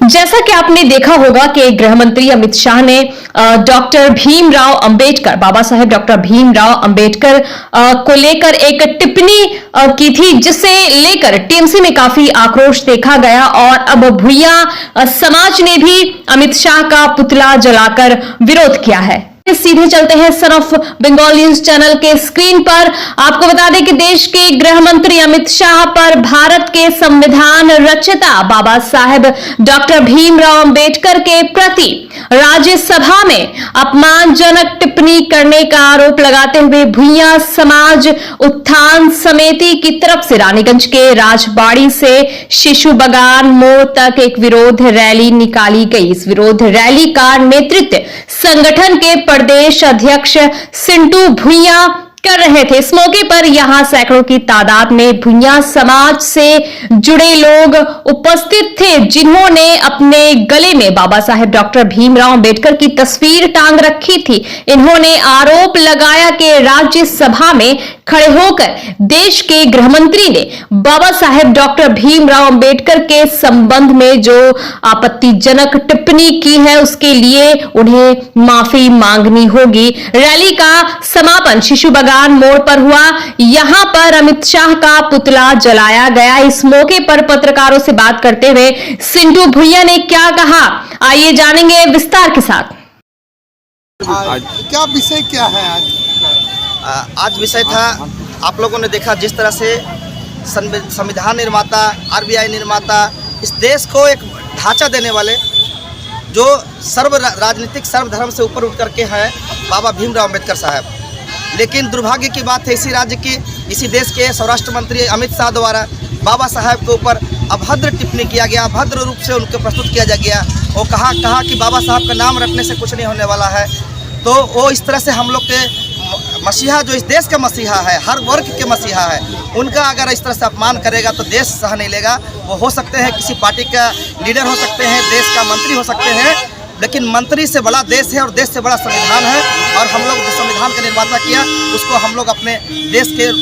जैसा कि आपने देखा होगा कि गृह मंत्री अमित शाह ने डॉक्टर भीमराव अंबेडकर, बाबा साहेब डॉक्टर भीमराव अंबेडकर को लेकर एक टिप्पणी की थी, जिसे लेकर टीएमसी में काफी आक्रोश देखा गया और अब भुइयां समाज ने भी अमित शाह का पुतला जलाकर विरोध किया है। सीधे चलते हैं son of Bengal news channel के स्क्रीन पर। आपको बता दें कि देश के गृह मंत्री अमित शाह पर भारत के संविधान रचयिता बाबा साहेब डॉक्टर भीमराव अंबेडकर के प्रति राज्यसभा में अपमानजनक टिप्पणी करने का आरोप लगाते हुए भुइयां समाज उत्थान समिति की तरफ से रानीगंज के राजबाड़ी से शिशु बगान मोड़ तक एक विरोध रैली निकाली गई। इस विरोध रैली का नेतृत्व संगठन के प्रदेश अध्यक्ष सिंटू भुइयां कर रहे थे। इस मौके पर यहां सैकड़ों की तादाद में भुइयां समाज से जुड़े लोग उपस्थित थे, जिन्होंने अपने गले में बाबा साहेब डॉक्टर भीमराव अंबेडकर की तस्वीर टांग रखी थी। इन्होंने आरोप लगाया कि राज्यसभा में खड़े होकर देश के गृह मंत्री ने बाबा साहेब डॉक्टर भीमराव अंबेडकर के संबंध में जो आपत्तिजनक टिप्पणी की है, उसके लिए उन्हें माफी मांगनी होगी। रैली का समापन शिशु बगान मोड़ पर हुआ। यहां पर अमित शाह का पुतला जलाया गया। इस मौके पर पत्रकारों से बात करते हुए सिंटू भुइयां ने क्या कहा, आइए जानेंगे विस्तार के साथ। क्या विषय क्या है आज विषय था, आप लोगों ने देखा जिस तरह से संविधान निर्माता, आरबीआई निर्माता, इस देश को एक ढांचा देने वाले जो राजनीतिक सर्वधर्म से ऊपर उठ करके हैं बाबा भीमराव अंबेडकर साहब। लेकिन दुर्भाग्य की बात है, इसी राज्य की, इसी देश के स्वराष्ट्र मंत्री अमित शाह द्वारा बाबा साहब के ऊपर अभद्र टिप्पणी किया गया, अभद्र रूप से उनको प्रस्तुत किया गया। वो कहा कि बाबा साहब का नाम रखने से कुछ नहीं होने वाला है। तो वो इस तरह से हम लोग के मसीहा, जो इस देश का मसीहा है, हर वर्ग के मसीहा है, उनका अगर इस तरह से अपमान करेगा तो देश सह नहीं लेगा। वो हो सकते हैं किसी पार्टी का लीडर हो सकते हैं, देश का मंत्री हो सकते हैं, लेकिन मंत्री से बड़ा देश है और देश से बड़ा संविधान है। और हम लोग जो संविधान का निर्माता किया, उसको हम लोग अपने देश के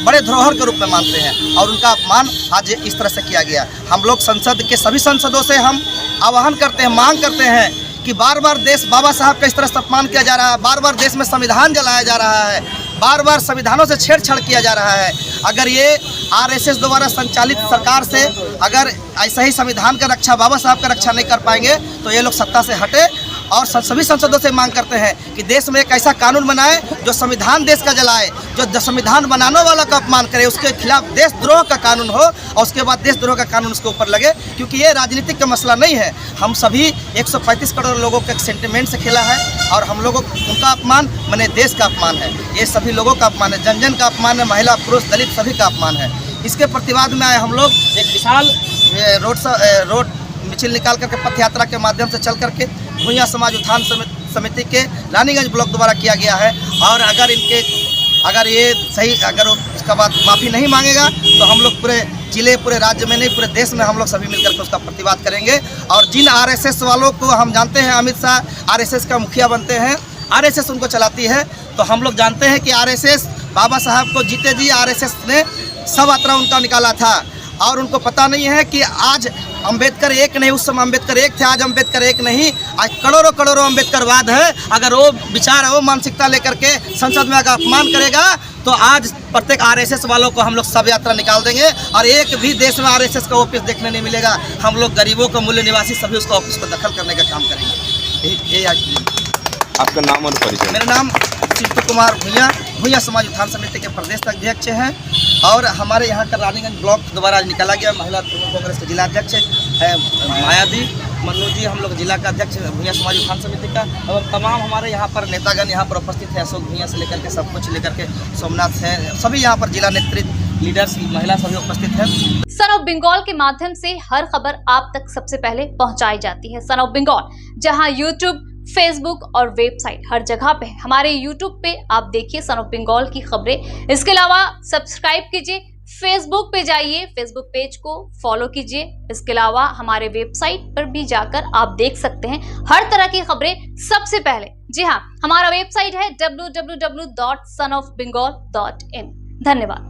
बड़े धरोहर के रूप में मानते हैं और उनका अपमान आज इस तरह से किया गया। हम लोग संसद के सभी सांसदों से हम आह्वान करते हैं, मांग करते हैं कि बार बार देश बाबा साहब का इस तरह से अपमान किया जा रहा है, बार बार देश में संविधान जलाया जा रहा है, बार बार संविधानों से छेड़छाड़ किया जा रहा है। अगर ये आरएसएस द्वारा संचालित सरकार से अगर ऐसा ही संविधान का रक्षा, बाबा साहब का रक्षा नहीं कर पाएंगे तो ये लोग सत्ता से हटे। और सभी सांसदों से मांग करते हैं कि देश में एक ऐसा कानून बनाए जो संविधान देश का जलाए, जो संविधान बनाने वाला का अपमान करे, उसके खिलाफ देशद्रोह का कानून हो और उसके बाद देशद्रोह का कानून उसके ऊपर लगे। क्योंकि ये राजनीतिक का मसला नहीं है, हम सभी 135 करोड़ लोगों के सेंटिमेंट से खेला है और हम लोगों उनका अपमान माने देश का अपमान है। ये सभी लोगों का अपमान है, जन जन का अपमान है, महिला पुरुष दलित सभी का अपमान है। इसके प्रतिवाद में आए हम लोग एक विशाल रोड मिছিল निकाल करके पथ यात्रा के माध्यम से चल करके भुइयां समाज उत्थान समिति के रानीगंज ब्लॉक द्वारा किया गया है। और अगर ये सही, अगर उसका बाद माफ़ी नहीं मांगेगा तो हम लोग पूरे जिले, पूरे राज्य में नहीं, पूरे देश में हम लोग सभी मिलकर के उसका प्रतिवाद करेंगे। और जिन आरएसएस वालों को हम जानते हैं, अमित शाह आरएसएस का मुखिया बनते हैं, आरएसएस उनको चलाती है, तो हम लोग जानते हैं कि आरएसएस बाबा साहब को जीते जी आरएसएस ने सब यात्रा उनका निकाला था। और उनको पता नहीं है कि आज अंबेडकर एक नहीं, उस समय अंबेडकर एक थे, आज अंबेडकर एक नहीं, आज करोड़ों करोड़ों अंबेडकरवाद है। अगर वो विचार, वो मानसिकता लेकर के संसद में अगर अपमान करेगा तो आज प्रत्येक आरएसएस वालों को हम लोग सब यात्रा निकाल देंगे और एक भी देश में आरएसएस का ऑफिस देखने नहीं मिलेगा। हम लोग गरीबों का, मूल्य निवासी सभी उसका ऑफिस को दखल करने का काम करेंगे। ये आपका नाम और परिचय? मेरा नाम सिंटू कुमार भुइयां समाज उत्थान समिति के प्रदेश अध्यक्ष हैं और हमारे यहाँ का रानीगंज ब्लॉक द्वारा निकाला गया महिला कांग्रेस के जिला अध्यक्ष है मायादी मन्नू जी, हम लोग जिला का अध्यक्ष भुइयां समाज उत्थान समिति का। और तमाम हमारे यहाँ पर नेतागण यहाँ पर उपस्थित है, अशोक भुइयां से लेकर के सब कुछ लेकर के सोमनाथ है, सभी यहाँ पर जिला नेतृत्व, लीडर्स, महिला सभी उपस्थित हैं। सन ऑफ बंगाल के माध्यम से हर खबर आप तक सबसे पहले पहुंचाई जाती है। सन ऑफ बंगाल, जहां यूट्यूब, फेसबुक और वेबसाइट हर जगह पे। हमारे यूट्यूब पे आप देखिए सन ऑफ बंगाल की खबरें। इसके अलावा सब्सक्राइब कीजिए, फेसबुक पे जाइए, फेसबुक पेज को फॉलो कीजिए। इसके अलावा हमारे वेबसाइट पर भी जाकर आप देख सकते हैं हर तरह की खबरें सबसे पहले। जी हाँ, हमारा वेबसाइट है www.sonofbengal.in। धन्यवाद।